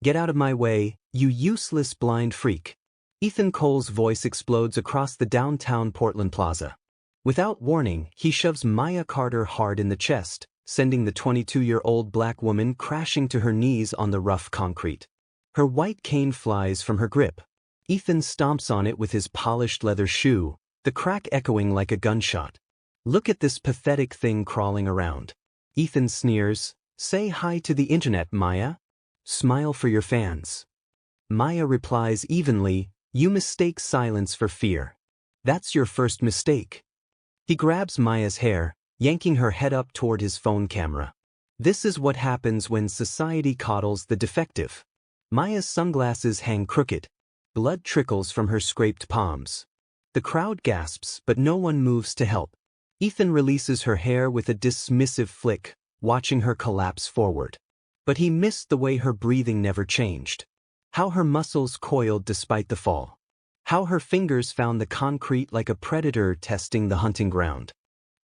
"Get out of my way, you useless blind freak." Ethan Cole's voice explodes across the downtown Portland Plaza. Without warning, he shoves Maya Carter hard in the chest, sending the 22-year-old black woman crashing to her knees on the rough concrete. Her white cane flies from her grip. Ethan stomps on it with his polished leather shoe, the crack echoing like a gunshot. "Look at this pathetic thing crawling around." Ethan sneers, "Say hi to the internet, Maya. Smile for your fans." Maya replies evenly, "You mistake silence for fear. That's your first mistake." He grabs Maya's hair, yanking her head up toward his phone camera. This is what happens when society coddles the defective. Maya's sunglasses hang crooked. Blood trickles from her scraped palms. The crowd gasps, but no one moves to help. Ethan releases her hair with a dismissive flick, watching her collapse forward. But he missed the way her breathing never changed. How her muscles coiled despite the fall. How her fingers found the concrete like a predator testing the hunting ground.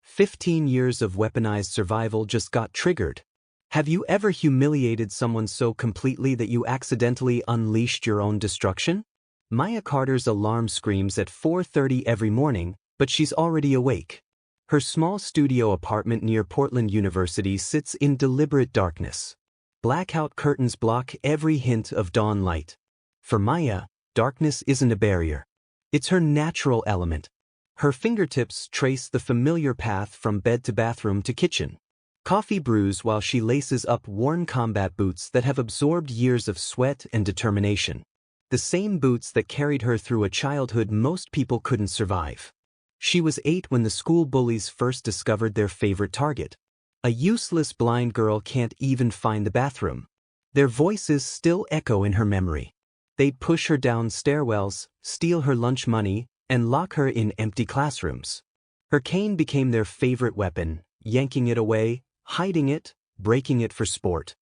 15 years of weaponized survival just got triggered. Have you ever humiliated someone so completely that you accidentally unleashed your own destruction? Maya Carter's alarm screams at 4:30 every morning, but she's already awake. Her small studio apartment near Portland University sits in deliberate darkness. Blackout curtains block every hint of dawn light. For Maya, darkness isn't a barrier. It's her natural element. Her fingertips trace the familiar path from bed to bathroom to kitchen. Coffee brews while she laces up worn combat boots that have absorbed years of sweat and determination. The same boots that carried her through a childhood most people couldn't survive. She was 8 when the school bullies first discovered their favorite target. A useless blind girl can't even find the bathroom. Their voices still echo in her memory. They'd push her down stairwells, steal her lunch money, and lock her in empty classrooms. Her cane became their favorite weapon, yanking it away, hiding it, breaking it for sport.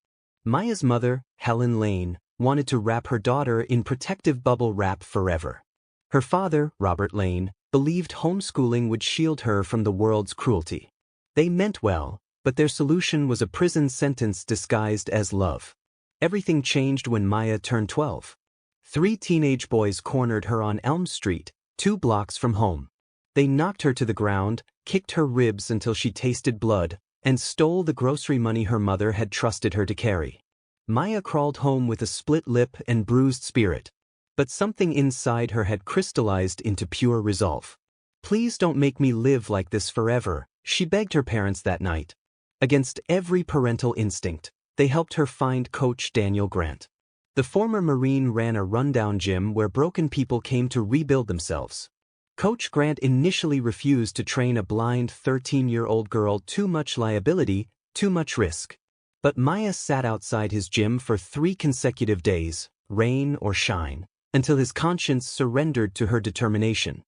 Maya's mother, Helen Lane, wanted to wrap her daughter in protective bubble wrap forever. Her father, Robert Lane, believed homeschooling would shield her from the world's cruelty. They meant well, but their solution was a prison sentence disguised as love. Everything changed when Maya turned 12. 3 teenage boys cornered her on Elm Street, 2 blocks from home. They knocked her to the ground, kicked her ribs until she tasted blood, and stole the grocery money her mother had trusted her to carry. Maya crawled home with a split lip and bruised spirit. But something inside her had crystallized into pure resolve. "Please don't make me live like this forever," she begged her parents that night. Against every parental instinct, they helped her find Coach Daniel Grant. The former Marine ran a rundown gym where broken people came to rebuild themselves. Coach Grant initially refused to train a blind 13-year-old girl. Too much liability, too much risk. But Maya sat outside his gym for 3 consecutive days, rain or shine, until his conscience surrendered to her determination.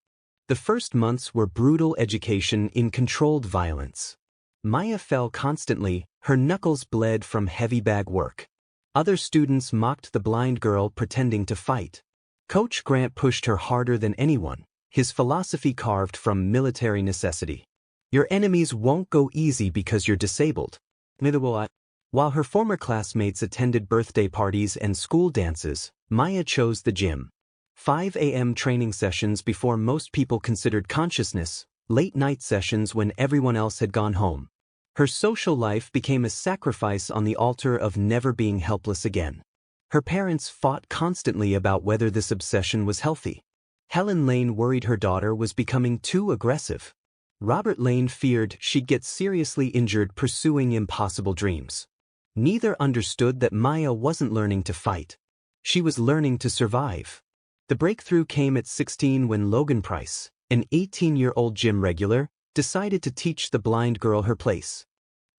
The first months were brutal education in controlled violence. Maya fell constantly, her knuckles bled from heavy bag work. Other students mocked the blind girl pretending to fight. Coach Grant pushed her harder than anyone, his philosophy carved from military necessity. "Your enemies won't go easy because you're disabled. Neither will I." While her former classmates attended birthday parties and school dances, Maya chose the gym. 5 a.m. training sessions before most people considered consciousness, late-night sessions when everyone else had gone home. Her social life became a sacrifice on the altar of never being helpless again. Her parents fought constantly about whether this obsession was healthy. Helen Lane worried her daughter was becoming too aggressive. Robert Lane feared she'd get seriously injured pursuing impossible dreams. Neither understood that Maya wasn't learning to fight. She was learning to survive. The breakthrough came at 16 when Logan Price, an 18-year-old gym regular, decided to teach the blind girl her place.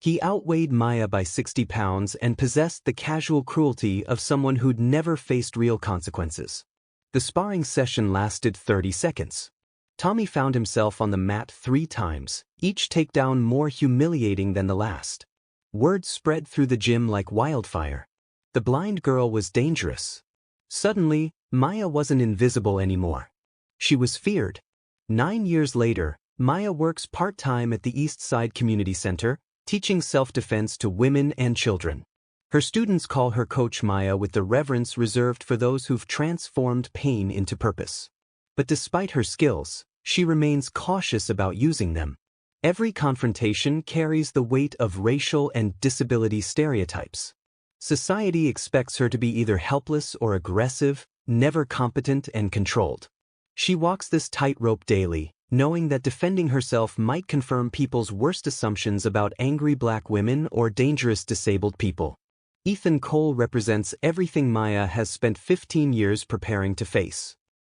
He outweighed Maya by 60 pounds and possessed the casual cruelty of someone who'd never faced real consequences. The sparring session lasted 30 seconds. Tommy found himself on the mat 3 times, each takedown more humiliating than the last. Word spread through the gym like wildfire. The blind girl was dangerous. Suddenly, Maya wasn't invisible anymore. She was feared. 9 years later, Maya works part-time at the East Side Community Center, teaching self-defense to women and children. Her students call her Coach Maya with the reverence reserved for those who've transformed pain into purpose. But despite her skills, she remains cautious about using them. Every confrontation carries the weight of racial and disability stereotypes. Society expects her to be either helpless or aggressive, never competent and controlled. She walks this tightrope daily, knowing that defending herself might confirm people's worst assumptions about angry black women or dangerous disabled people. Ethan Cole represents everything Maya has spent 15 years preparing to face.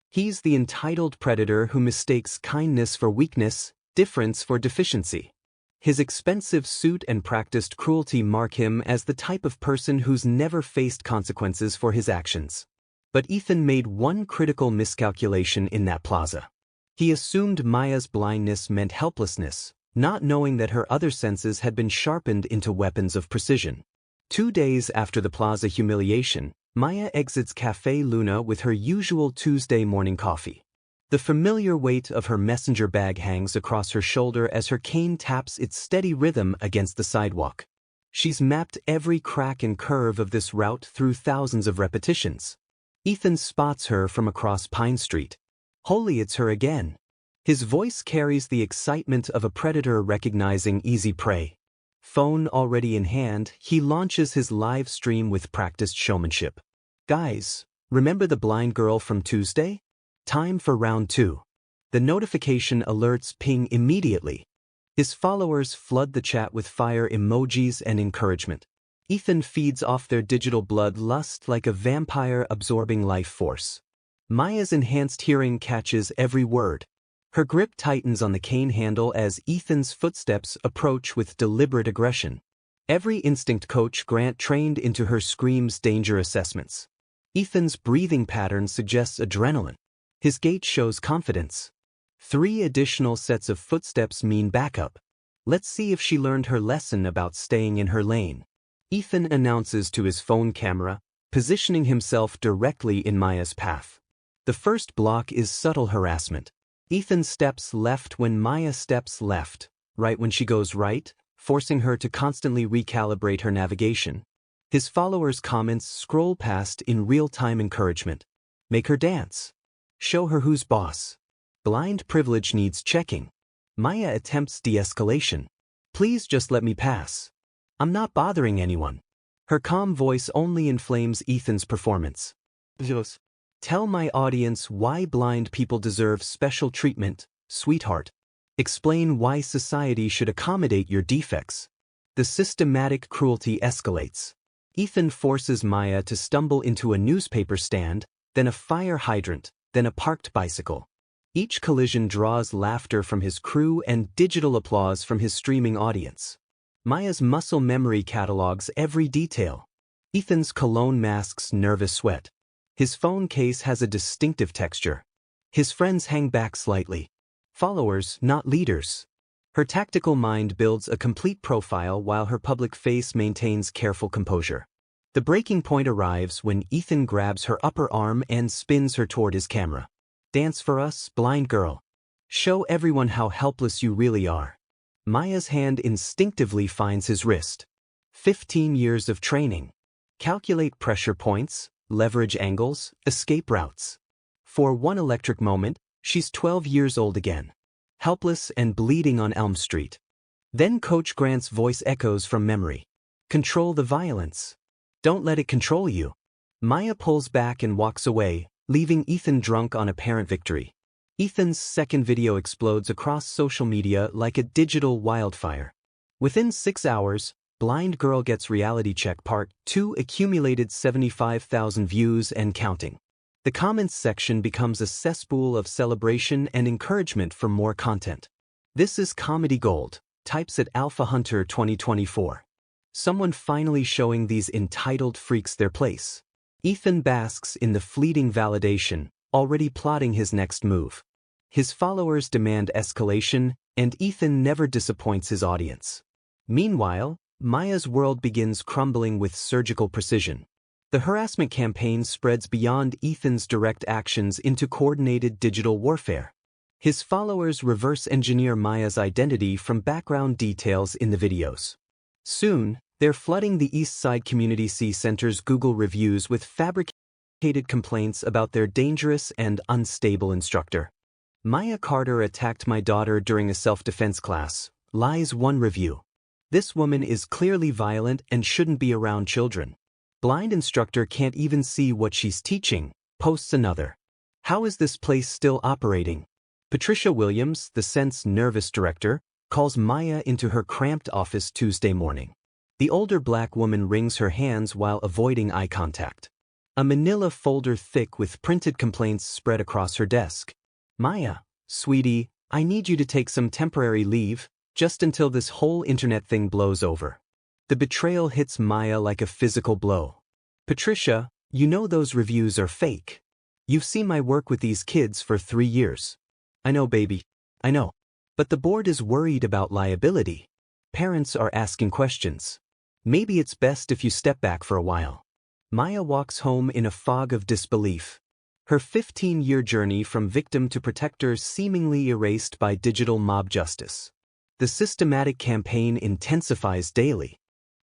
He's the entitled predator who mistakes kindness for weakness, difference for deficiency. His expensive suit and practiced cruelty mark him as the type of person who's never faced consequences for his actions. But Ethan made one critical miscalculation in that plaza. He assumed Maya's blindness meant helplessness, not knowing that her other senses had been sharpened into weapons of precision. 2 days after the plaza humiliation, Maya exits Café Luna with her usual Tuesday morning coffee. The familiar weight of her messenger bag hangs across her shoulder as her cane taps its steady rhythm against the sidewalk. She's mapped every crack and curve of this route through thousands of repetitions. Ethan spots her from across Pine Street. Holy, it's her again. His voice carries the excitement of a predator recognizing easy prey. Phone already in hand, he launches his live stream with practiced showmanship. Guys, remember the blind girl from Tuesday? Time for round 2. The notification alerts ping immediately. His followers flood the chat with fire emojis and encouragement. Ethan feeds off their digital bloodlust like a vampire absorbing life force. Maya's enhanced hearing catches every word. Her grip tightens on the cane handle as Ethan's footsteps approach with deliberate aggression. Every instinct Coach Grant trained into her screams danger assessments. Ethan's breathing pattern suggests adrenaline. His gait shows confidence. 3 additional sets of footsteps mean backup. Let's see if she learned her lesson about staying in her lane. Ethan announces to his phone camera, positioning himself directly in Maya's path. The first block is subtle harassment. Ethan steps left when Maya steps left, right when she goes right, forcing her to constantly recalibrate her navigation. His followers' comments scroll past in real-time encouragement. Make her dance. Show her who's boss. Blind privilege needs checking. Maya attempts de-escalation. Please just let me pass. I'm not bothering anyone. Her calm voice only inflames Ethan's performance. Tell my audience why blind people deserve special treatment, sweetheart. Explain why society should accommodate your defects. The systematic cruelty escalates. Ethan forces Maya to stumble into a newspaper stand, then a fire hydrant, then a parked bicycle. Each collision draws laughter from his crew and digital applause from his streaming audience. Maya's muscle memory catalogs every detail. Ethan's cologne masks nervous sweat. His phone case has a distinctive texture. His friends hang back slightly. Followers, not leaders. Her tactical mind builds a complete profile while her public face maintains careful composure. The breaking point arrives when Ethan grabs her upper arm and spins her toward his camera. Dance for us, blind girl. Show everyone how helpless you really are. Maya's hand instinctively finds his wrist. 15 years of training. Calculate pressure points, leverage angles, escape routes. For one electric moment, she's 12 years old again. Helpless and bleeding on Elm Street. Then Coach Grant's voice echoes from memory. Control the violence. Don't let it control you. Maya pulls back and walks away, leaving Ethan drunk on apparent victory. Ethan's second video explodes across social media like a digital wildfire. Within 6 hours, Blind Girl Gets Reality Check Part 2 accumulated 75,000 views and counting. The comments section becomes a cesspool of celebration and encouragement for more content. This is comedy gold, types at Alpha Hunter 2024. Someone finally showing these entitled freaks their place. Ethan basks in the fleeting validation, already plotting his next move. His followers demand escalation, and Ethan never disappoints his audience. Meanwhile, Maya's world begins crumbling with surgical precision. The harassment campaign spreads beyond Ethan's direct actions into coordinated digital warfare. His followers reverse engineer Maya's identity from background details in the videos. Soon, They're flooding the East Side Community Center's Google reviews with fabricated complaints about their dangerous and unstable instructor. Maya Carter attacked my daughter during a self-defense class, lies one review. This woman is clearly violent and shouldn't be around children. Blind instructor can't even see what she's teaching, posts another. How is this place still operating? Patricia Williams, the Sense nervous director, calls Maya into her cramped office Tuesday morning. The older black woman wrings her hands while avoiding eye contact. A manila folder thick with printed complaints spread across her desk. Maya, sweetie, I need you to take some temporary leave, just until this whole internet thing blows over. The betrayal hits Maya like a physical blow. Patricia, you know those reviews are fake. You've seen my work with these kids for 3 years. I know, baby. I know. But the board is worried about liability. Parents are asking questions. Maybe it's best if you step back for a while. Maya walks home in a fog of disbelief. Her 15-year journey from victim to protector seemingly erased by digital mob justice. The systematic campaign intensifies daily.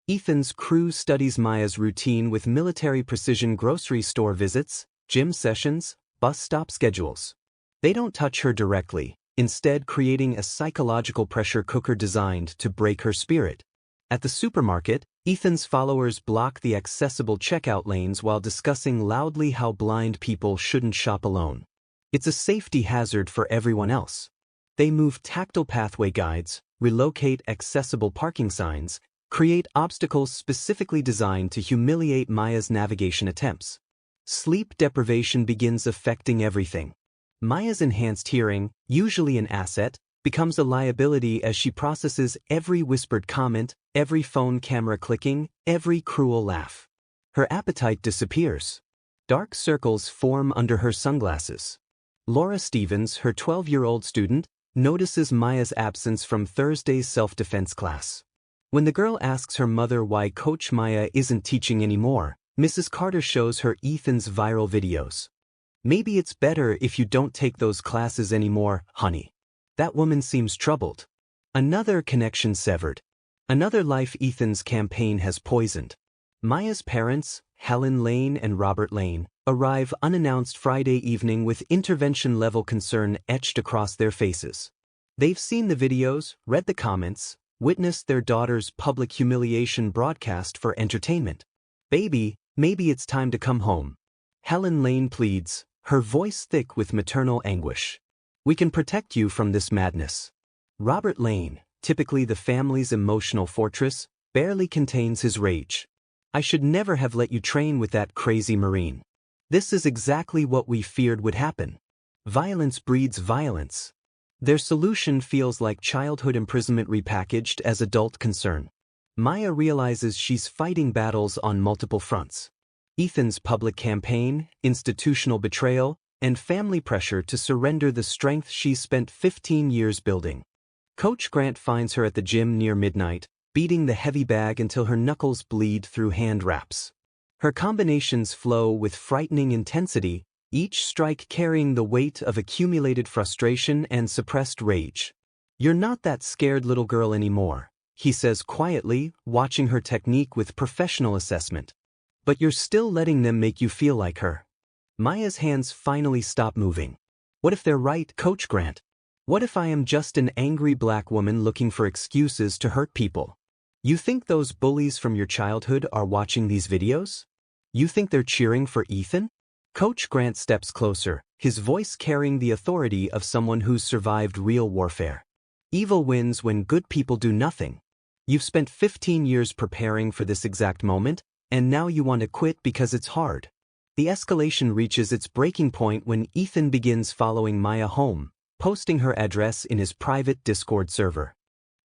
Ethan's crew studies Maya's routine with military precision grocery store visits, gym sessions, bus stop schedules. They don't touch her directly, instead creating a psychological pressure cooker designed to break her spirit. At the supermarket, Ethan's followers block the accessible checkout lanes while discussing loudly how blind people shouldn't shop alone. It's a safety hazard for everyone else. They move tactile pathway guides, relocate accessible parking signs, create obstacles specifically designed to humiliate Maya's navigation attempts. Sleep deprivation begins affecting everything. Maya's enhanced hearing, usually an asset, becomes a liability as she processes every whispered comment, every phone camera clicking, every cruel laugh. Her appetite disappears. Dark circles form under her sunglasses. Laura Stevens, her 12-year-old student, notices Maya's absence from Thursday's self-defense class. When the girl asks her mother why Coach Maya isn't teaching anymore, Mrs. Carter shows her Ethan's viral videos. Maybe it's better if you don't take those classes anymore, honey. That woman seems troubled. Another connection severed. Another life Ethan's campaign has poisoned. Maya's parents, Helen Lane and Robert Lane, arrive unannounced Friday evening with intervention-level concern etched across their faces. They've seen the videos, read the comments, witnessed their daughter's public humiliation broadcast for entertainment. Baby, maybe it's time to come home. Helen Lane pleads, her voice thick with maternal anguish. We can protect you from this madness. Robert Lane, typically the family's emotional fortress, barely contains his rage. I should never have let you train with that crazy Marine. This is exactly what we feared would happen. Violence breeds violence. Their solution feels like childhood imprisonment repackaged as adult concern. Maya realizes she's fighting battles on multiple fronts. Ethan's public campaign, institutional betrayal, and family pressure to surrender the strength she's spent 15 years building. Coach Grant finds her at the gym near midnight, beating the heavy bag until her knuckles bleed through hand wraps. Her combinations flow with frightening intensity, each strike carrying the weight of accumulated frustration and suppressed rage. You're not that scared little girl anymore, he says quietly, watching her technique with professional assessment. But you're still letting them make you feel like her. Maya's hands finally stop moving. What if they're right, Coach Grant? What if I am just an angry black woman looking for excuses to hurt people? You think those bullies from your childhood are watching these videos? You think they're cheering for Ethan? Coach Grant steps closer, his voice carrying the authority of someone who's survived real warfare. Evil wins when good people do nothing. You've spent 15 years preparing for this exact moment, and now you want to quit because it's hard. The escalation reaches its breaking point when Ethan begins following Maya home, posting her address in his private Discord server.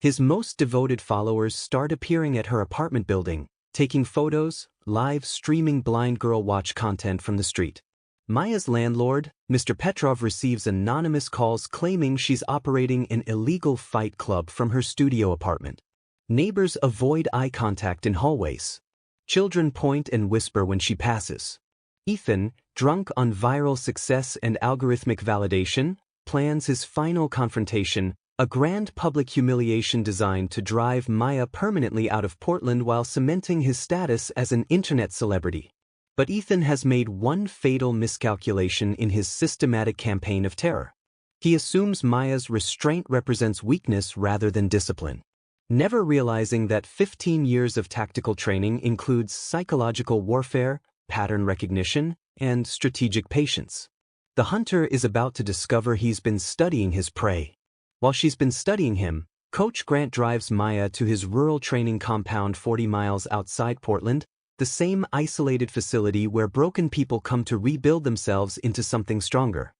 His most devoted followers start appearing at her apartment building, taking photos, live streaming blind girl watch content from the street. Maya's landlord, Mr. Petrov, receives anonymous calls claiming she's operating an illegal fight club from her studio apartment. Neighbors avoid eye contact in hallways. Children point and whisper when she passes. Ethan, drunk on viral success and algorithmic validation, plans his final confrontation, a grand public humiliation designed to drive Maya permanently out of Portland while cementing his status as an internet celebrity. But Ethan has made one fatal miscalculation in his systematic campaign of terror. He assumes Maya's restraint represents weakness rather than discipline, never realizing that 15 years of tactical training includes psychological warfare, pattern recognition, and strategic patience. The hunter is about to discover he's been studying his prey. While she's been studying him, Coach Grant drives Maya to his rural training compound 40 miles outside Portland, the same isolated facility where broken people come to rebuild themselves into something stronger.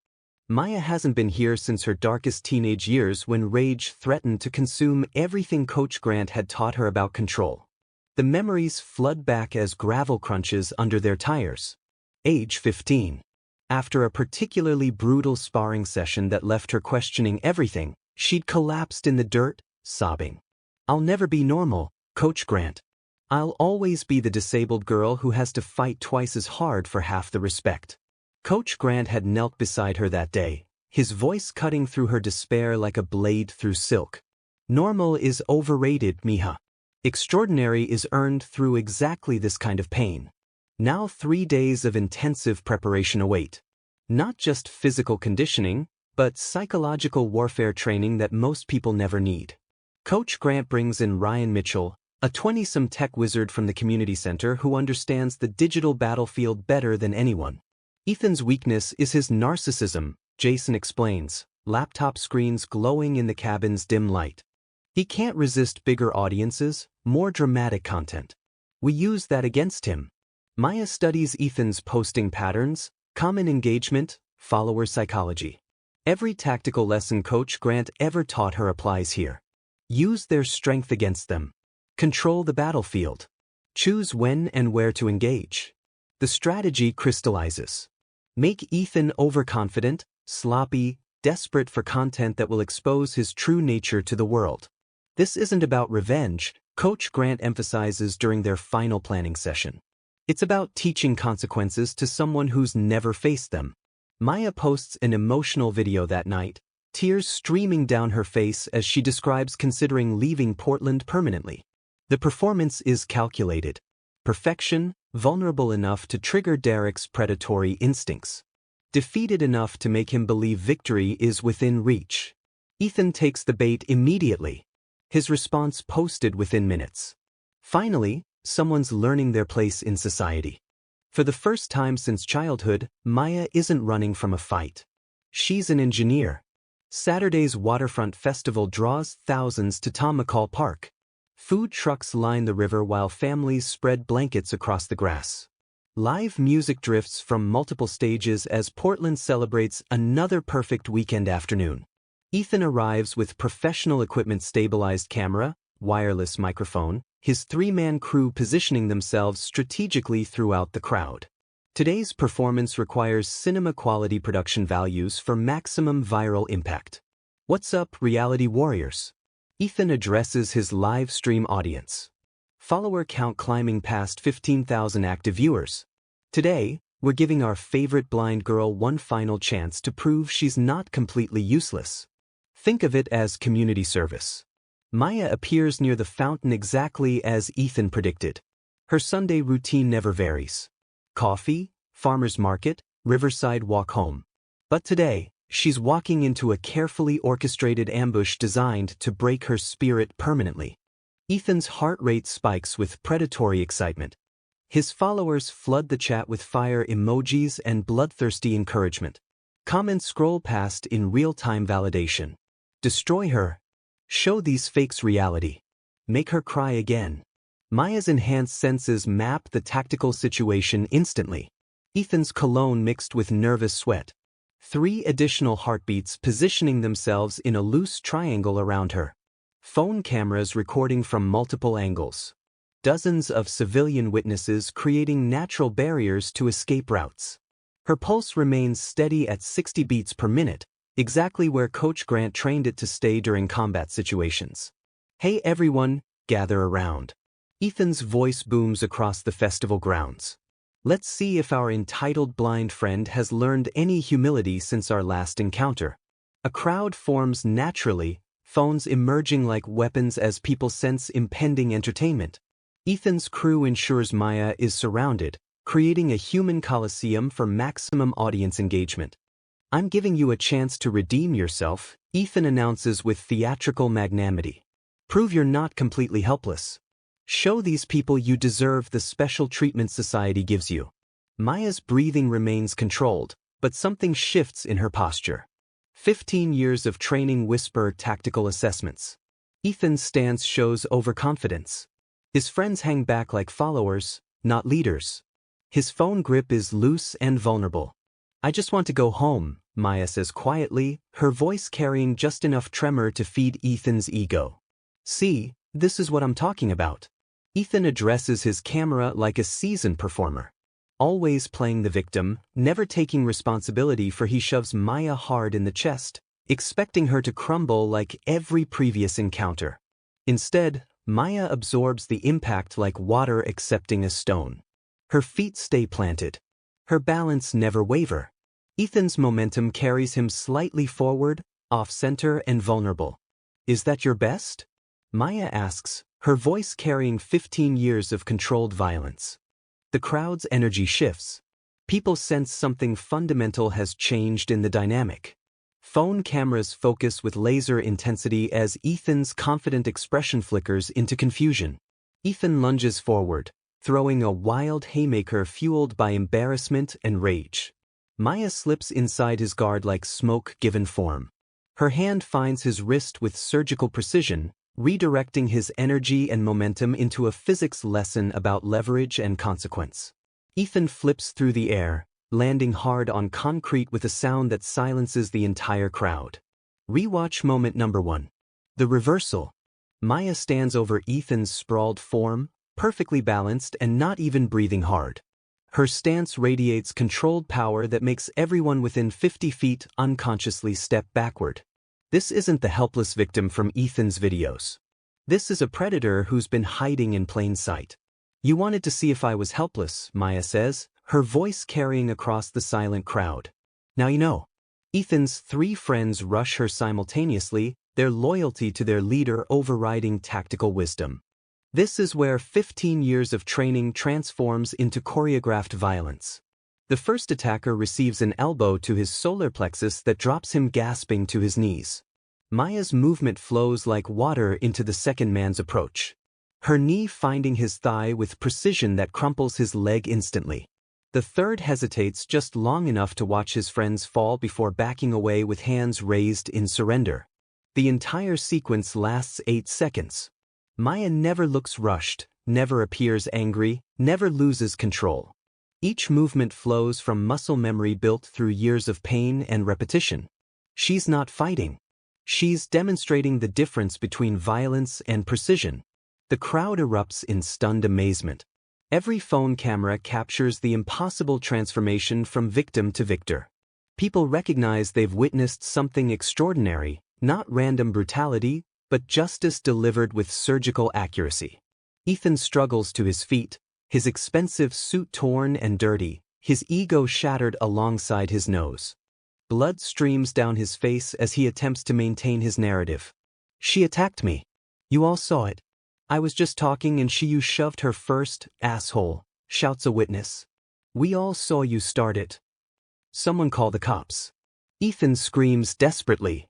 Maya hasn't been here since her darkest teenage years when rage threatened to consume everything Coach Grant had taught her about control. The memories flood back as gravel crunches under their tires. Age 15. After a particularly brutal sparring session that left her questioning everything, she'd collapsed in the dirt, sobbing. "I'll never be normal, Coach Grant. I'll always be the disabled girl who has to fight twice as hard for half the respect." Coach Grant had knelt beside her that day, his voice cutting through her despair like a blade through silk. "Normal is overrated, Mija. Extraordinary is earned through exactly this kind of pain." Now 3 days of intensive preparation await. Not just physical conditioning, but psychological warfare training that most people never need. Coach Grant brings in Ryan Mitchell, a 20-some tech wizard from the community center who understands the digital battlefield better than anyone. Ethan's weakness is his narcissism, Jason explains, laptop screens glowing in the cabin's dim light. He can't resist bigger audiences, more dramatic content. We use that against him. Maya studies Ethan's posting patterns, common engagement, follower psychology. Every tactical lesson Coach Grant ever taught her applies here. Use their strength against them. Control the battlefield. Choose when and where to engage. The strategy crystallizes. Make Ethan overconfident, sloppy, desperate for content that will expose his true nature to the world. This isn't about revenge, Coach Grant emphasizes during their final planning session. It's about teaching consequences to someone who's never faced them. Maya posts an emotional video that night, tears streaming down her face as she describes considering leaving Portland permanently. The performance is calculated. Perfection, vulnerable enough to trigger Derek's predatory instincts. Defeated enough to make him believe victory is within reach. Ethan takes the bait immediately. His response posted within minutes. Finally, someone's learning their place in society. For the first time since childhood, Maya isn't running from a fight. She's an engineer. Saturday's waterfront festival draws thousands to Tom McCall Park. Food trucks line the river while families spread blankets across the grass. Live music drifts from multiple stages as Portland celebrates another perfect weekend afternoon. Ethan arrives with professional equipment-stabilized camera, wireless microphone, his 3-man crew positioning themselves strategically throughout the crowd. Today's performance requires cinema-quality production values for maximum viral impact. What's up, reality warriors? Ethan addresses his live stream audience. Follower count climbing past 15,000 active viewers. Today, we're giving our favorite blind girl one final chance to prove she's not completely useless. Think of it as community service. Maya appears near the fountain exactly as Ethan predicted. Her Sunday routine never varies. Coffee, farmer's market, riverside walk home. But today, she's walking into a carefully orchestrated ambush designed to break her spirit permanently. Ethan's heart rate spikes with predatory excitement. His followers flood the chat with fire emojis and bloodthirsty encouragement. Comments scroll past in real-time validation. Destroy her. Show these fakes reality. Make her cry again. Maya's enhanced senses map the tactical situation instantly. Ethan's cologne mixed with nervous sweat. 3 additional heartbeats positioning themselves in a loose triangle around her. Phone cameras recording from multiple angles. Dozens of civilian witnesses creating natural barriers to escape routes. Her pulse remains steady at 60 beats per minute, exactly where Coach Grant trained it to stay during combat situations. Hey everyone, gather around. Ethan's voice booms across the festival grounds. Let's see if our entitled blind friend has learned any humility since our last encounter. A crowd forms naturally, phones emerging like weapons as people sense impending entertainment. Ethan's crew ensures Maya is surrounded, creating a human coliseum for maximum audience engagement. "I'm giving you a chance to redeem yourself," Ethan announces with theatrical magnanimity. "Prove you're not completely helpless. Show these people you deserve the special treatment society gives you." Maya's breathing remains controlled, but something shifts in her posture. 15 years of training whisper tactical assessments. Ethan's stance shows overconfidence. His friends hang back like followers, not leaders. His phone grip is loose and vulnerable. "I just want to go home," Maya says quietly, her voice carrying just enough tremor to feed Ethan's ego. "See, this is what I'm talking about." Ethan addresses his camera like a seasoned performer. Always playing the victim, never taking responsibility for he shoves Maya hard in the chest, expecting her to crumble like every previous encounter. Instead, Maya absorbs the impact like water accepting a stone. Her feet stay planted. Her balance never waver. Ethan's momentum carries him slightly forward, off-center and vulnerable. "Is that your best?" Maya asks, her voice carrying 15 years of controlled violence. The crowd's energy shifts. People sense something fundamental has changed in the dynamic. Phone cameras focus with laser intensity as Ethan's confident expression flickers into confusion. Ethan lunges forward, throwing a wild haymaker fueled by embarrassment and rage. Maya slips inside his guard like smoke given form. Her hand finds his wrist with surgical precision, redirecting his energy and momentum into a physics lesson about leverage and consequence. Ethan flips through the air, landing hard on concrete with a sound that silences the entire crowd. Rewatch moment number 1. The reversal. Maya stands over Ethan's sprawled form, perfectly balanced and not even breathing hard. Her stance radiates controlled power that makes everyone within 50 feet unconsciously step backward. This isn't the helpless victim from Ethan's videos. This is a predator who's been hiding in plain sight. "You wanted to see if I was helpless," Maya says, her voice carrying across the silent crowd. "Now you know." Ethan's 3 friends rush her simultaneously, their loyalty to their leader overriding tactical wisdom. This is where 15 years of training transforms into choreographed violence. The first attacker receives an elbow to his solar plexus that drops him gasping to his knees. Maya's movement flows like water into the second man's approach, her knee finding his thigh with precision that crumples his leg instantly. The third hesitates just long enough to watch his friends fall before backing away with hands raised in surrender. The entire sequence lasts 8 seconds. Maya never looks rushed, never appears angry, never loses control. Each movement flows from muscle memory built through years of pain and repetition. She's not fighting. She's demonstrating the difference between violence and precision. The crowd erupts in stunned amazement. Every phone camera captures the impossible transformation from victim to victor. People recognize they've witnessed something extraordinary, not random brutality, but justice delivered with surgical accuracy. Ethan struggles to his feet, his expensive suit torn and dirty, his ego shattered alongside his nose. Blood streams down his face as he attempts to maintain his narrative. "She attacked me. You all saw it. I was just talking and you shoved her first, asshole," shouts a witness. "We all saw you start it. Someone call the cops." Ethan screams desperately.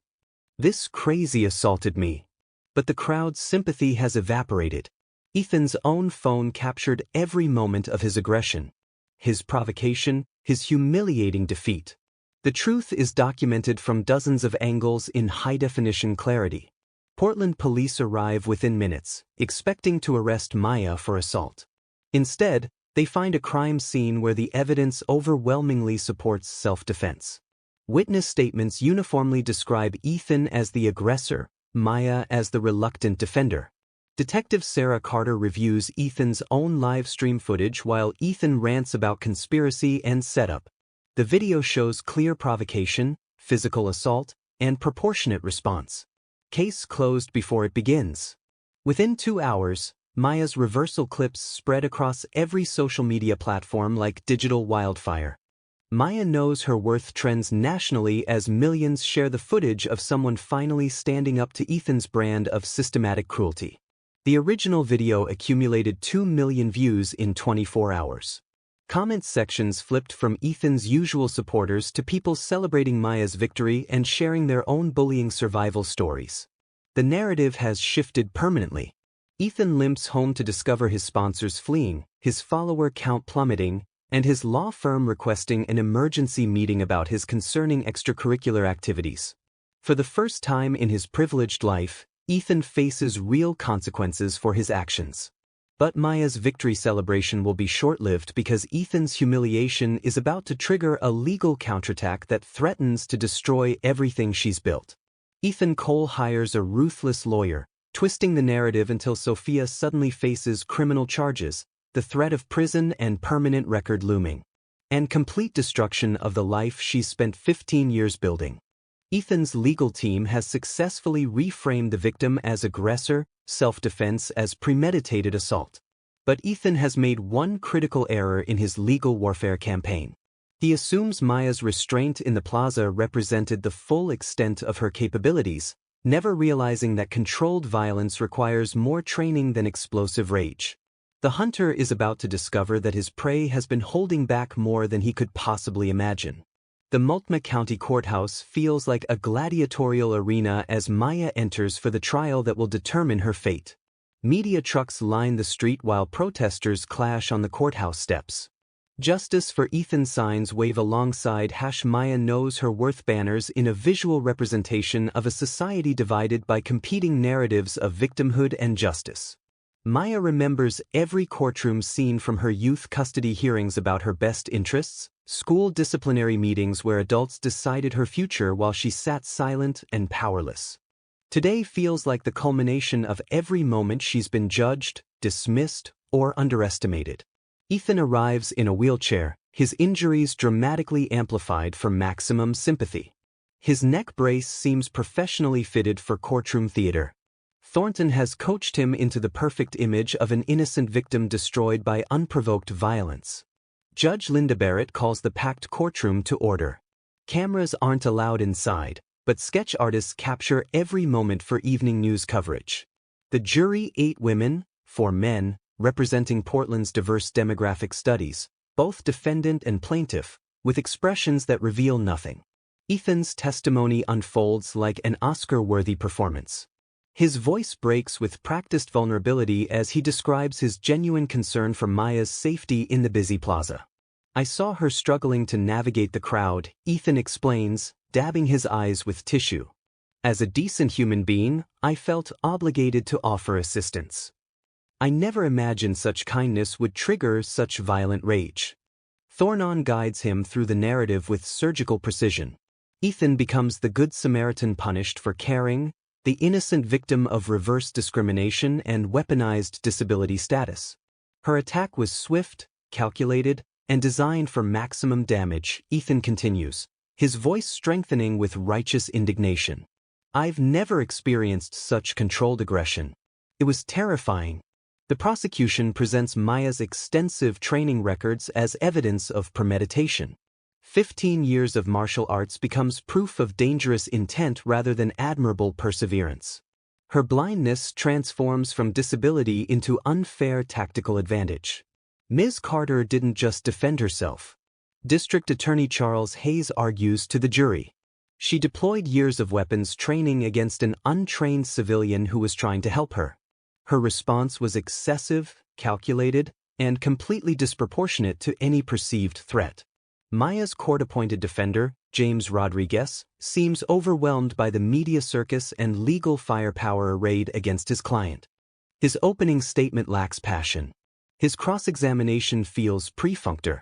"This crazy assaulted me." But the crowd's sympathy has evaporated. Ethan's own phone captured every moment of his aggression, his provocation, his humiliating defeat. The truth is documented from dozens of angles in high-definition clarity. Portland police arrive within minutes, expecting to arrest Maya for assault. Instead, they find a crime scene where the evidence overwhelmingly supports self-defense. Witness statements uniformly describe Ethan as the aggressor, Maya as the reluctant defender. Detective Sarah Carter reviews Ethan's own live stream footage while Ethan rants about conspiracy and setup. The video shows clear provocation, physical assault, and proportionate response. Case closed before it begins. Within 2 hours, Maya's reversal clips spread across every social media platform like digital wildfire. Maya knows her worth trends nationally as millions share the footage of someone finally standing up to Ethan's brand of systematic cruelty. The original video accumulated 2 million views in 24 hours. Comment sections flipped from Ethan's usual supporters to people celebrating Maya's victory and sharing their own bullying survival stories. The narrative has shifted permanently. Ethan limps home to discover his sponsors fleeing, his follower count plummeting, and his law firm requesting an emergency meeting about his concerning extracurricular activities. For the first time in his privileged life, Ethan faces real consequences for his actions. But Maya's victory celebration will be short-lived because Ethan's humiliation is about to trigger a legal counterattack that threatens to destroy everything she's built. Ethan Cole hires a ruthless lawyer, twisting the narrative until Sophia suddenly faces criminal charges, the threat of prison and permanent record looming, and complete destruction of the life she's spent 15 years building. Ethan's legal team has successfully reframed the victim as aggressor, self-defense as premeditated assault. But Ethan has made one critical error in his legal warfare campaign. He assumes Maya's restraint in the plaza represented the full extent of her capabilities, never realizing that controlled violence requires more training than explosive rage. The hunter is about to discover that his prey has been holding back more than he could possibly imagine. The Multnomah County Courthouse feels like a gladiatorial arena as Maya enters for the trial that will determine her fate. Media trucks line the street while protesters clash on the courthouse steps. Justice for Ethan signs wave alongside Maya knows her worth banners in a visual representation of a society divided by competing narratives of victimhood and justice. Maya remembers every courtroom scene from her youth custody hearings about her best interests, school disciplinary meetings where adults decided her future while she sat silent and powerless. Today feels like the culmination of every moment she's been judged, dismissed, or underestimated. Ethan arrives in a wheelchair, his injuries dramatically amplified for maximum sympathy. His neck brace seems professionally fitted for courtroom theater. Thornton has coached him into the perfect image of an innocent victim destroyed by unprovoked violence. Judge Linda Barrett calls the packed courtroom to order. Cameras aren't allowed inside, but sketch artists capture every moment for evening news coverage. The jury, 8 women, 4 men, representing Portland's diverse demographic studies, both defendant and plaintiff, with expressions that reveal nothing. Ethan's testimony unfolds like an Oscar-worthy performance. His voice breaks with practiced vulnerability as he describes his genuine concern for Maya's safety in the busy plaza. "I saw her struggling to navigate the crowd," Ethan explains, dabbing his eyes with tissue. "As a decent human being, I felt obligated to offer assistance. I never imagined such kindness would trigger such violent rage." Thornton guides him through the narrative with surgical precision. Ethan becomes the Good Samaritan punished for caring, the innocent victim of reverse discrimination and weaponized disability status. Her attack was swift, calculated, and designed for maximum damage, Ethan continues, his voice strengthening with righteous indignation. "I've never experienced such controlled aggression. It was terrifying." The prosecution presents Maya's extensive training records as evidence of premeditation. 15 years of martial arts becomes proof of dangerous intent rather than admirable perseverance. Her blindness transforms from disability into unfair tactical advantage. Ms. Carter didn't just defend herself. District Attorney Charles Hayes argues to the jury. She deployed years of weapons training against an untrained civilian who was trying to help her. Her response was excessive, calculated, and completely disproportionate to any perceived threat. Maya's court-appointed defender, James Rodriguez, seems overwhelmed by the media circus and legal firepower arrayed against his client. His opening statement lacks passion. His cross-examination feels perfunctory.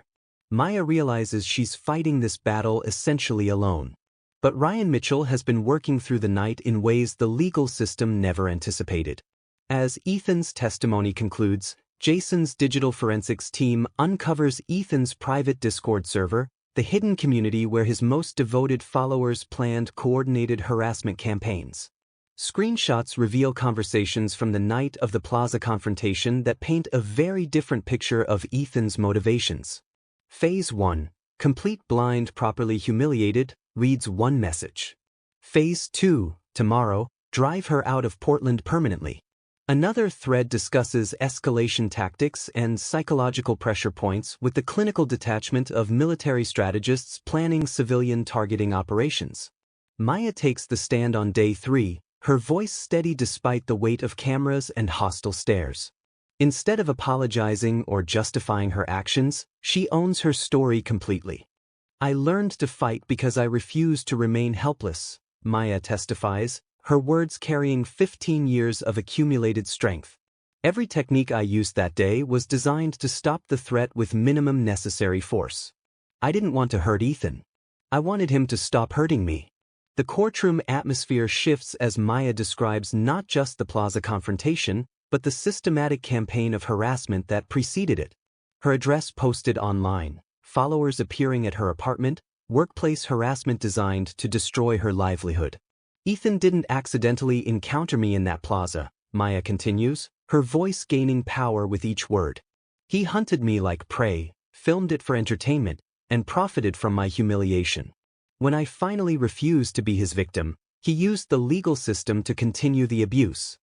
Maya realizes she's fighting this battle essentially alone. But Ryan Mitchell has been working through the night in ways the legal system never anticipated. As Ethan's testimony concludes, Jason's digital forensics team uncovers Ethan's private Discord server, the hidden community where his most devoted followers planned coordinated harassment campaigns. Screenshots reveal conversations from the night of the plaza confrontation that paint a very different picture of Ethan's motivations. Phase 1. Complete blind, properly humiliated, reads one message. Phase 2, tomorrow, drive her out of Portland permanently. Another thread discusses escalation tactics and psychological pressure points with the clinical detachment of military strategists planning civilian targeting operations. Maya takes the stand on day 3, her voice steady despite the weight of cameras and hostile stares. Instead of apologizing or justifying her actions, she owns her story completely. I learned to fight because I refused to remain helpless, Maya testifies, her words carrying 15 years of accumulated strength. Every technique I used that day was designed to stop the threat with minimum necessary force. I didn't want to hurt Ethan. I wanted him to stop hurting me. The courtroom atmosphere shifts as Maya describes not just the plaza confrontation, but the systematic campaign of harassment that preceded it. Her address posted online, followers appearing at her apartment, workplace harassment designed to destroy her livelihood. Ethan didn't accidentally encounter me in that plaza, Maya continues, her voice gaining power with each word. He hunted me like prey, filmed it for entertainment, and profited from my humiliation. When I finally refused to be his victim, he used the legal system to continue the abuse.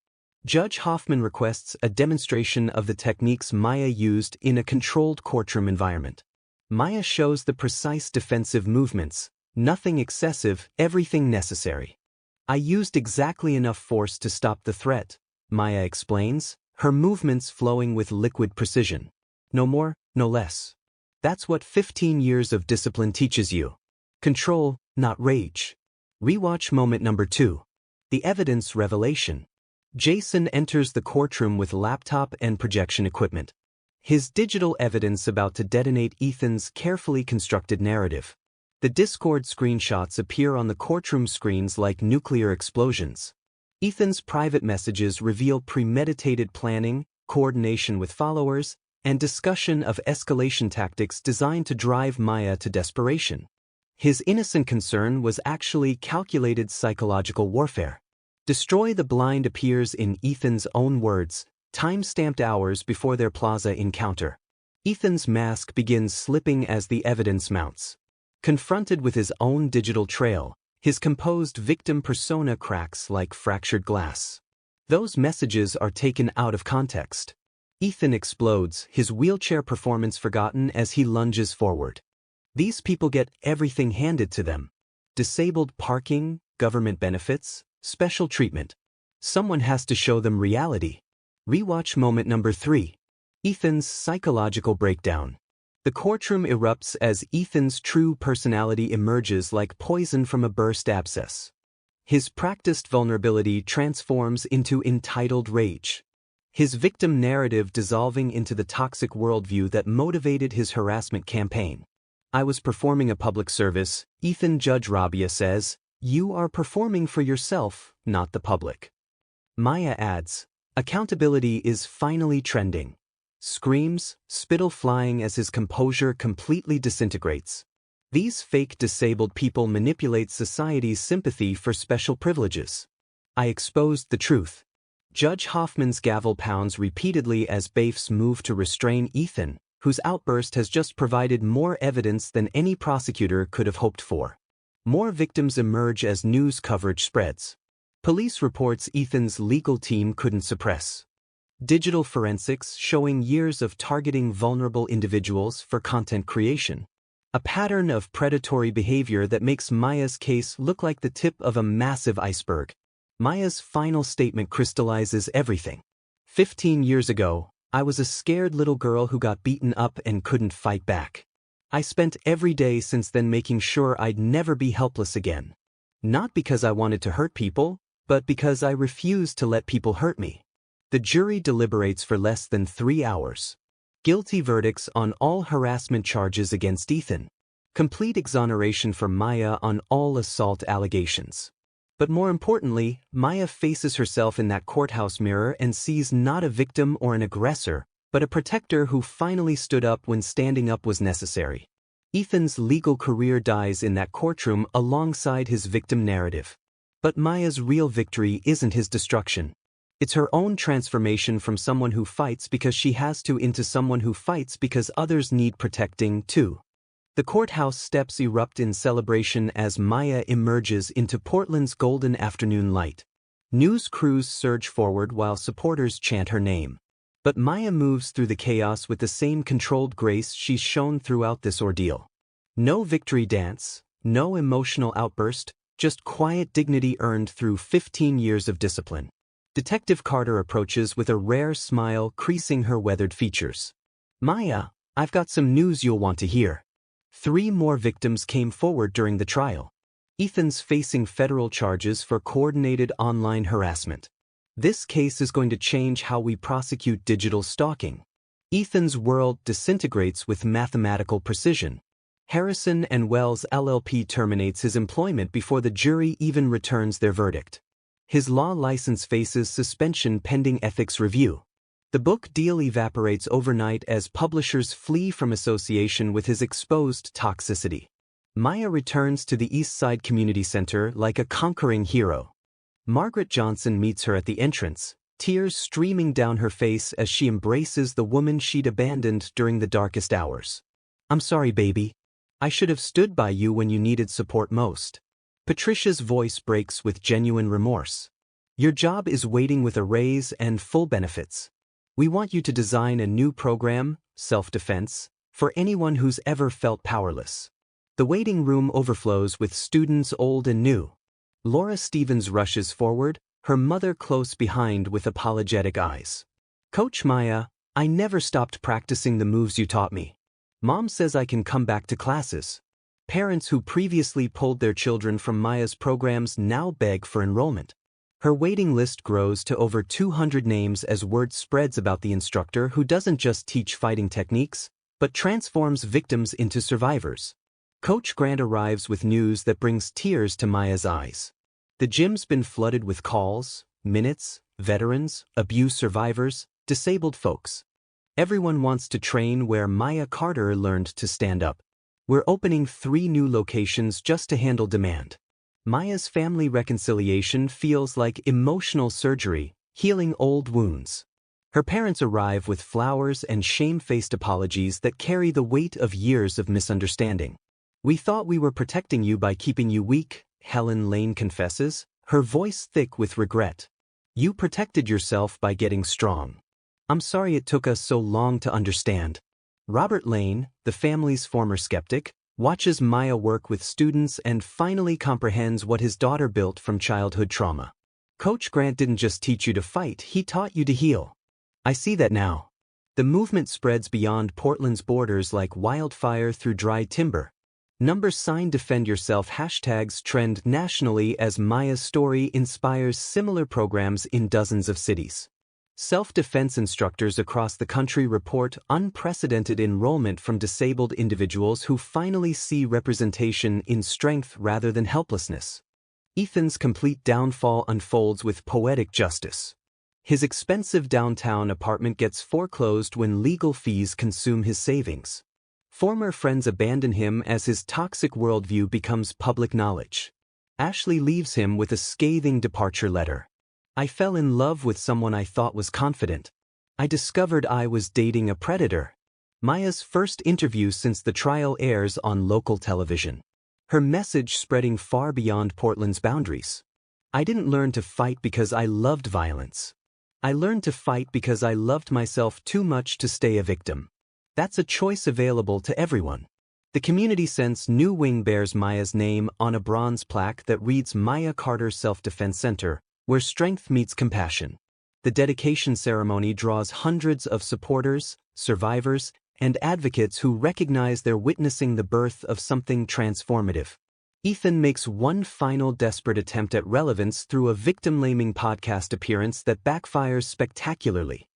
Judge Hoffman requests a demonstration of the techniques Maya used in a controlled courtroom environment. Maya shows the precise defensive movements, nothing excessive, everything necessary. I used exactly enough force to stop the threat, Maya explains, her movements flowing with liquid precision. No more, no less. That's what 15 years of discipline teaches you. Control, not rage. Rewatch moment number 2. The evidence revelation. Jason enters the courtroom with laptop and projection equipment. His digital evidence about to detonate Ethan's carefully constructed narrative. The Discord screenshots appear on the courtroom screens like nuclear explosions. Ethan's private messages reveal premeditated planning, coordination with followers, and discussion of escalation tactics designed to drive Maya to desperation. His innocent concern was actually calculated psychological warfare. Destroy the blind appears in Ethan's own words, time-stamped hours before their plaza encounter. Ethan's mask begins slipping as the evidence mounts. Confronted with his own digital trail, his composed victim persona cracks like fractured glass. Those messages are taken out of context. Ethan explodes, his wheelchair performance forgotten as he lunges forward. These people get everything handed to them. Disabled parking, government benefits, special treatment. Someone has to show them reality. Rewatch moment number 3. Ethan's psychological breakdown. The courtroom erupts as Ethan's true personality emerges like poison from a burst abscess. His practiced vulnerability transforms into entitled rage. His victim narrative dissolving into the toxic worldview that motivated his harassment campaign. I was performing a public service, Ethan Judge Rabia says, you are performing for yourself, not the public. Maya adds, accountability is finally trending. Screams, spittle flying as his composure completely disintegrates. These fake disabled people manipulate society's sympathy for special privileges. I exposed the truth. Judge Hoffman's gavel pounds repeatedly as baifs move to restrain Ethan, whose outburst has just provided more evidence than any prosecutor could have hoped for. More victims emerge as news coverage spreads. Police reports Ethan's legal team couldn't suppress. Digital forensics showing years of targeting vulnerable individuals for content creation. A pattern of predatory behavior that makes Maya's case look like the tip of a massive iceberg. Maya's final statement crystallizes everything. 15 years ago, I was a scared little girl who got beaten up and couldn't fight back. I spent every day since then making sure I'd never be helpless again. Not because I wanted to hurt people, but because I refused to let people hurt me. The jury deliberates for less than 3 hours. Guilty verdicts on all harassment charges against Ethan. Complete exoneration for Maya on all assault allegations. But more importantly, Maya faces herself in that courthouse mirror and sees not a victim or an aggressor, but a protector who finally stood up when standing up was necessary. Ethan's legal career dies in that courtroom alongside his victim narrative. But Maya's real victory isn't his destruction. It's her own transformation from someone who fights because she has to into someone who fights because others need protecting too. The courthouse steps erupt in celebration as Maya emerges into Portland's golden afternoon light. News crews surge forward while supporters chant her name. But Maya moves through the chaos with the same controlled grace she's shown throughout this ordeal. No victory dance, no emotional outburst, just quiet dignity earned through 15 years of discipline. Detective Carter approaches with a rare smile creasing her weathered features. Maya, I've got some news you'll want to hear. 3 more victims came forward during the trial. Ethan's facing federal charges for coordinated online harassment. This case is going to change how we prosecute digital stalking. Ethan's world disintegrates with mathematical precision. Harrison and Wells LLP terminates his employment before the jury even returns their verdict. His law license faces suspension pending ethics review. The book deal evaporates overnight as publishers flee from association with his exposed toxicity. Maya returns to the East Side Community Center like a conquering hero. Margaret Johnson meets her at the entrance, tears streaming down her face as she embraces the woman she'd abandoned during the darkest hours. I'm sorry, baby. I should have stood by you when you needed support most. Patricia's voice breaks with genuine remorse. Your job is waiting with a raise and full benefits. We want you to design a new program, self-defense, for anyone who's ever felt powerless. The waiting room overflows with students old and new. Laura Stevens rushes forward, her mother close behind with apologetic eyes. Coach Maya, I never stopped practicing the moves you taught me. Mom says I can come back to classes. Parents who previously pulled their children from Maya's programs now beg for enrollment. Her waiting list grows to over 200 names as word spreads about the instructor who doesn't just teach fighting techniques, but transforms victims into survivors. Coach Grant arrives with news that brings tears to Maya's eyes. The gym's been flooded with calls, minutes, veterans, abuse survivors, disabled folks. Everyone wants to train where Maya Carter learned to stand up. We're opening 3 new locations just to handle demand. Maya's family reconciliation feels like emotional surgery, healing old wounds. Her parents arrive with flowers and shame-faced apologies that carry the weight of years of misunderstanding. We thought we were protecting you by keeping you weak, Helen Lane confesses, her voice thick with regret. You protected yourself by getting strong. I'm sorry it took us so long to understand. Robert Lane, the family's former skeptic, watches Maya work with students and finally comprehends what his daughter built from childhood trauma. Coach Grant didn't just teach you to fight, he taught you to heal. I see that now. The movement spreads beyond Portland's borders like wildfire through dry timber. #sign Defend Yourself hashtags trend nationally as Maya's story inspires similar programs in dozens of cities. Self-defense instructors across the country report unprecedented enrollment from disabled individuals who finally see representation in strength rather than helplessness. Ethan's complete downfall unfolds with poetic justice. His expensive downtown apartment gets foreclosed when legal fees consume his savings. Former friends abandon him as his toxic worldview becomes public knowledge. Ashley leaves him with a scathing departure letter. I fell in love with someone I thought was confident. I discovered I was dating a predator. Maya's first interview since the trial airs on local television. Her message spreading far beyond Portland's boundaries. I didn't learn to fight because I loved violence. I learned to fight because I loved myself too much to stay a victim. That's a choice available to everyone. The Community Sense new wing bears Maya's name on a bronze plaque that reads Maya Carter Self-Defense Center, where strength meets compassion. The dedication ceremony draws hundreds of supporters, survivors, and advocates who recognize they're witnessing the birth of something transformative. Ethan makes one final desperate attempt at relevance through a victim-blaming podcast appearance that backfires spectacularly.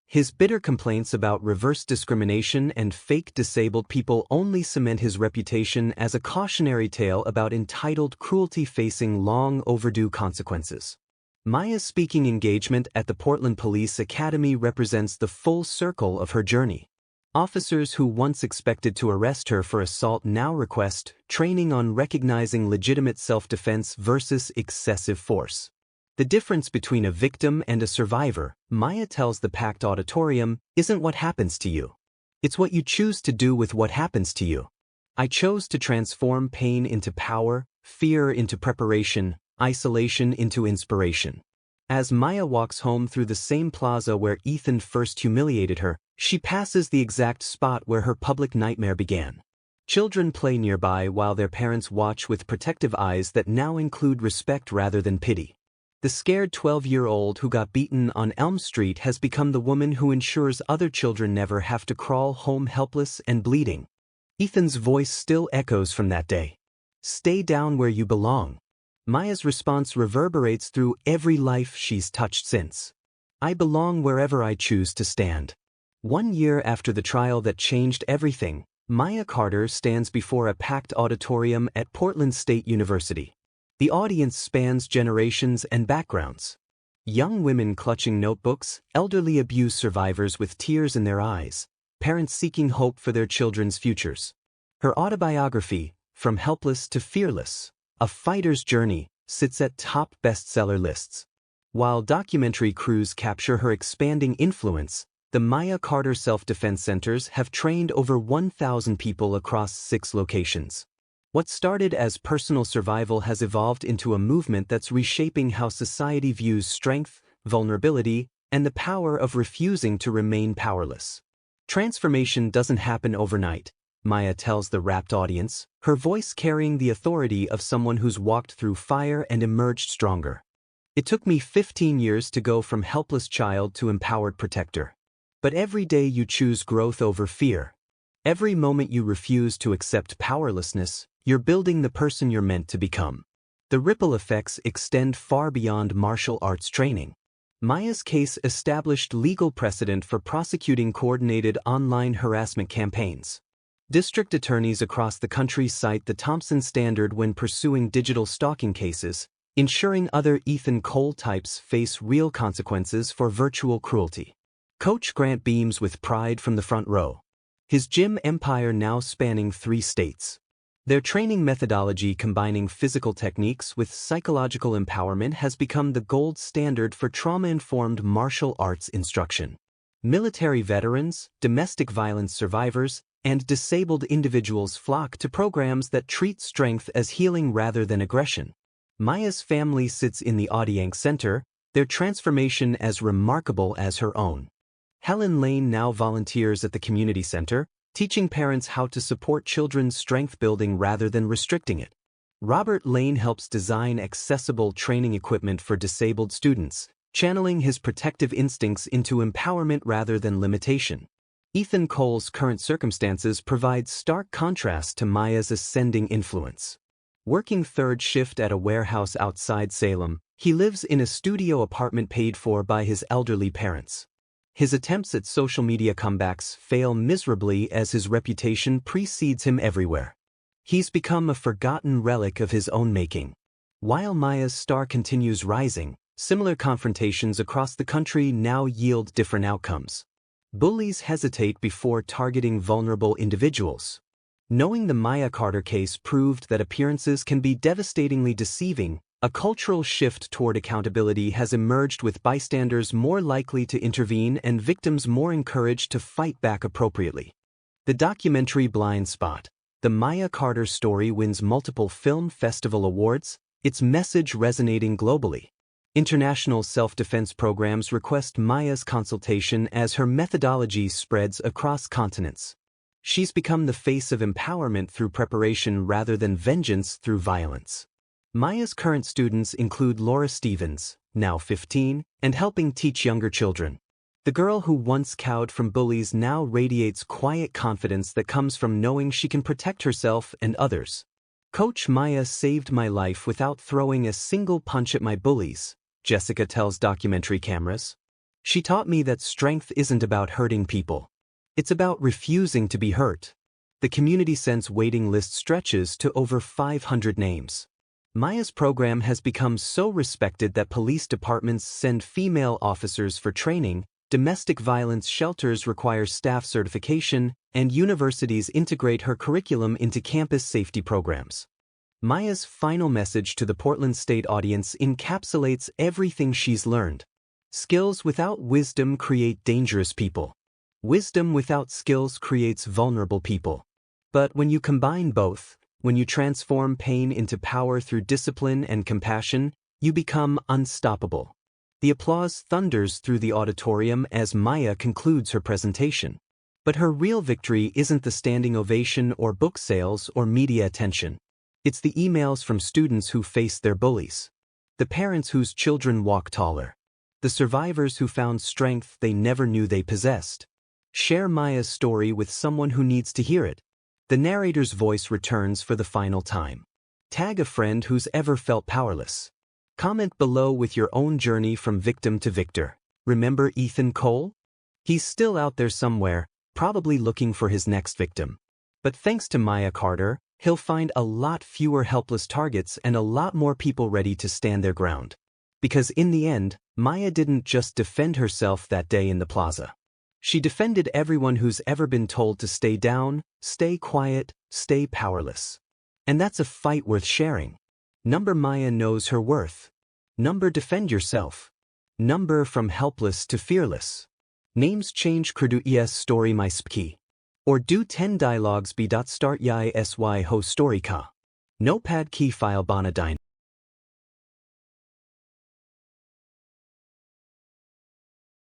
His bitter complaints about reverse discrimination and fake disabled people only cement his reputation as a cautionary tale about entitled cruelty facing long overdue consequences. Maya's speaking engagement at the Portland Police Academy represents the full circle of her journey. Officers who once expected to arrest her for assault now request training on recognizing legitimate self-defense versus excessive force. The difference between a victim and a survivor, Maya tells the packed auditorium, isn't what happens to you. It's what you choose to do with what happens to you. I chose to transform pain into power, fear into preparation, isolation into inspiration. As Maya walks home through the same plaza where Ethan first humiliated her, she passes the exact spot where her public nightmare began. Children play nearby while their parents watch with protective eyes that now include respect rather than pity. The scared 12-year-old who got beaten on Elm Street has become the woman who ensures other children never have to crawl home helpless and bleeding. Ethan's voice still echoes from that day. Stay down where you belong. Maya's response reverberates through every life she's touched since. I belong wherever I choose to stand. 1 year after the trial that changed everything, Maya Carter stands before a packed auditorium at Portland State University. The audience spans generations and backgrounds. Young women clutching notebooks, elderly abuse survivors with tears in their eyes, parents seeking hope for their children's futures. Her autobiography, From Helpless to Fearless, A Fighter's Journey, sits at top bestseller lists. While documentary crews capture her expanding influence, the Maya Carter Self-Defense Centers have trained over 1,000 people across 6 locations. What started as personal survival has evolved into a movement that's reshaping how society views strength, vulnerability, and the power of refusing to remain powerless. Transformation doesn't happen overnight, Maya tells the rapt audience, her voice carrying the authority of someone who's walked through fire and emerged stronger. It took me 15 years to go from helpless child to empowered protector. But every day you choose growth over fear. Every moment you refuse to accept powerlessness, you're building the person you're meant to become. The ripple effects extend far beyond martial arts training. Maya's case established legal precedent for prosecuting coordinated online harassment campaigns. District attorneys across the country cite the Thompson standard when pursuing digital stalking cases, ensuring other Ethan Cole types face real consequences for virtual cruelty. Coach Grant beams with pride from the front row. His gym empire now spanning 3 states. Their training methodology combining physical techniques with psychological empowerment has become the gold standard for trauma-informed martial arts instruction. Military veterans, domestic violence survivors, and disabled individuals flock to programs that treat strength as healing rather than aggression. Maya's family sits in the Audience Center, their transformation as remarkable as her own. Helen Lane now volunteers at the community center, teaching parents how to support children's strength building rather than restricting it. Robert Lane helps design accessible training equipment for disabled students, channeling his protective instincts into empowerment rather than limitation. Ethan Cole's current circumstances provide stark contrast to Maya's ascending influence. Working third shift at a warehouse outside Salem, he lives in a studio apartment paid for by his elderly parents. His attempts at social media comebacks fail miserably as his reputation precedes him everywhere. He's become a forgotten relic of his own making. While Maya's star continues rising, similar confrontations across the country now yield different outcomes. Bullies hesitate before targeting vulnerable individuals. Knowing the Maya Carter case proved that appearances can be devastatingly deceiving, a cultural shift toward accountability has emerged with bystanders more likely to intervene and victims more encouraged to fight back appropriately. The documentary Blind Spot, the Maya Carter story wins multiple film festival awards, its message resonating globally. International self-defense programs request Maya's consultation as her methodology spreads across continents. She's become the face of empowerment through preparation rather than vengeance through violence. Maya's current students include Laura Stevens, now 15, and helping teach younger children. The girl who once cowed from bullies now radiates quiet confidence that comes from knowing she can protect herself and others. Coach Maya saved my life without throwing a single punch at my bullies, Jessica tells documentary cameras. She taught me that strength isn't about hurting people. It's about refusing to be hurt. The Community Sense waiting list stretches to over 500 names. Maya's program has become so respected that police departments send female officers for training, domestic violence shelters require staff certification, and universities integrate her curriculum into campus safety programs. Maya's final message to the Portland State audience encapsulates everything she's learned. Skills without wisdom create dangerous people. Wisdom without skills creates vulnerable people. But when you combine both, when you transform pain into power through discipline and compassion, you become unstoppable. The applause thunders through the auditorium as Maya concludes her presentation. But her real victory isn't the standing ovation or book sales or media attention. It's the emails from students who faced their bullies. The parents whose children walk taller. The survivors who found strength they never knew they possessed. Share Maya's story with someone who needs to hear it. The narrator's voice returns for the final time. Tag a friend who's ever felt powerless. Comment below with your own journey from victim to victor. Remember Ethan Cole? He's still out there somewhere, probably looking for his next victim. But thanks to Maya Carter, he'll find a lot fewer helpless targets and a lot more people ready to stand their ground. Because in the end, Maya didn't just defend herself that day in the plaza. She defended everyone who's ever been told to stay down, stay quiet, stay powerless. And that's a fight worth sharing. Number Maya knows her worth. Number defend yourself. Number from helpless to fearless. Names change kredu es story my spki. Or do 10 dialogues be. Start yai sy ho story ka. Notepad key file banadine.